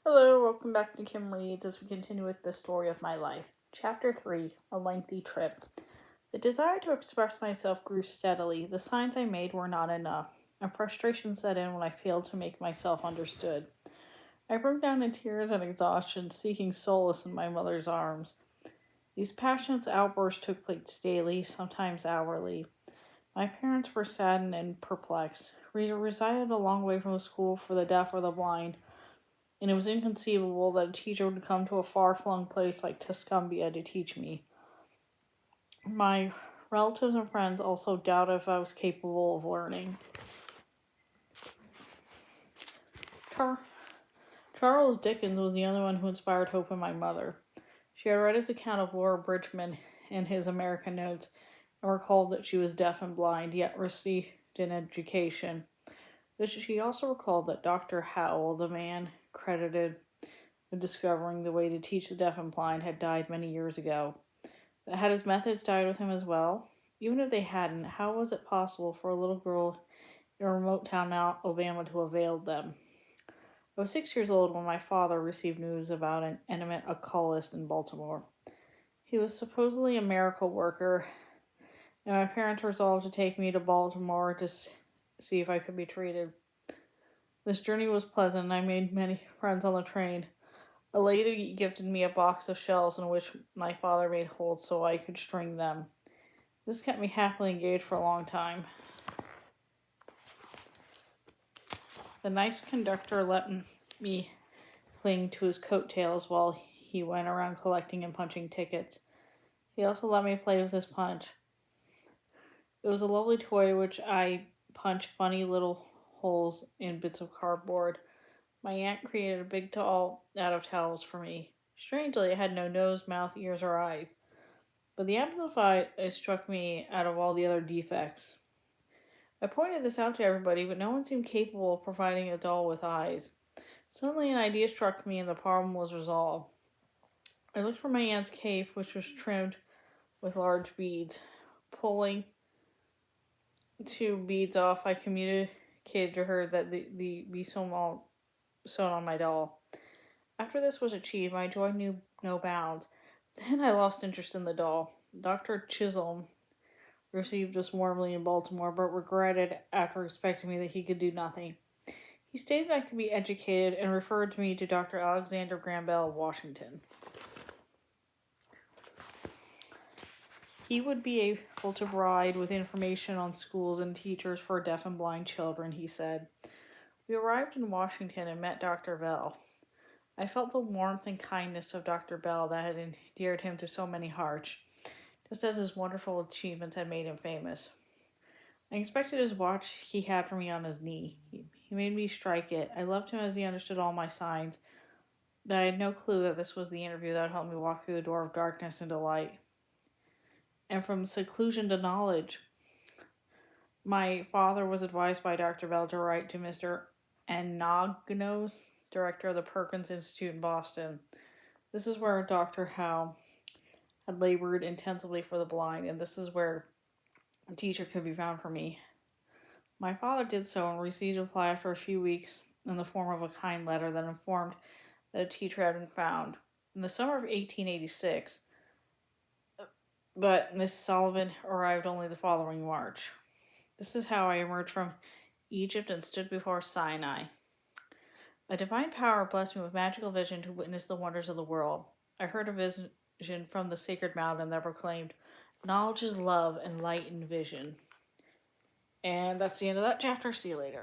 Hello, welcome back to Kim Reads as we continue with the story of my life. Chapter 3, A Lengthy Trip. The desire to express myself grew steadily. The signs I made were not enough, and frustration set in when I failed to make myself understood. I broke down in tears and exhaustion, seeking solace in my mother's arms. These passionate outbursts took place daily, sometimes hourly. My parents were saddened and perplexed. We resided a long way from a school for the deaf or the blind, and it was inconceivable that a teacher would come to a far-flung place like Tuscumbia to teach me. My relatives and friends also doubted if I was capable of learning. Charles Dickens was the only one who inspired hope in my mother. She had read his account of Laura Bridgman in his American Notes and recalled that she was deaf and blind, yet received an education. But she also recalled that Dr. Howell, the man credited with discovering the way to teach the deaf and blind, had died many years ago. But had his methods died with him as well? Even if they hadn't, how was it possible for a little girl in a remote town in Alabama to avail them? I was 6 years old when my father received news about an eminent occultist in Baltimore. He was supposedly a miracle worker, and my parents resolved to take me to Baltimore to see if I could be treated. This journey was pleasant, and I made many friends on the train. A lady gifted me a box of shells in which my father made holes so I could string them. This kept me happily engaged for a long time. The nice conductor let me cling to his coattails while he went around collecting and punching tickets. He also let me play with his punch. It was a lovely toy which I punched funny little holes in bits of cardboard. My aunt created a big doll out of towels for me. Strangely, it had no nose, mouth, ears, or eyes. But the amplifier struck me out of all the other defects. I pointed this out to everybody, but no one seemed capable of providing a doll with eyes. Suddenly an idea struck me and the problem was resolved. I looked for my aunt's cape, which was trimmed with large beads. Pulling 2 beads off, I communicated to her that the be sewn on my doll. After this was achieved, my joy knew no bounds. Then I lost interest in the doll. Dr. Chisholm received us warmly in Baltimore, but regretted after expecting me that he could do nothing. He stated I could be educated and referred me to Dr. Alexander Graham Bell of Washington. He would be able to provide with information on schools and teachers for deaf and blind children, he said. We arrived in Washington and met Dr. Bell. I felt the warmth and kindness of Dr. Bell that had endeared him to so many hearts, just as his wonderful achievements had made him famous. I inspected his watch he had for me on his knee. He made me strike it. I loved him as he understood all my signs, but I had no clue that this was the interview that would help me walk through the door of darkness into light, and from seclusion to knowledge. My father was advised by Dr. Bell to write to Mr. Anagnos, director of the Perkins Institute in Boston. This is where Dr. Howe had labored intensively for the blind, and this is where a teacher could be found for me. My father did so and received a reply after a few weeks in the form of a kind letter that informed that a teacher had been found. In the summer of 1886, but Miss Sullivan arrived only the following March. This is how I emerged from Egypt and stood before Sinai. A divine power blessed me with magical vision to witness the wonders of the world. I heard a vision from the sacred mountain that proclaimed, "Knowledge is love and light in vision." And that's the end of that chapter. See you later.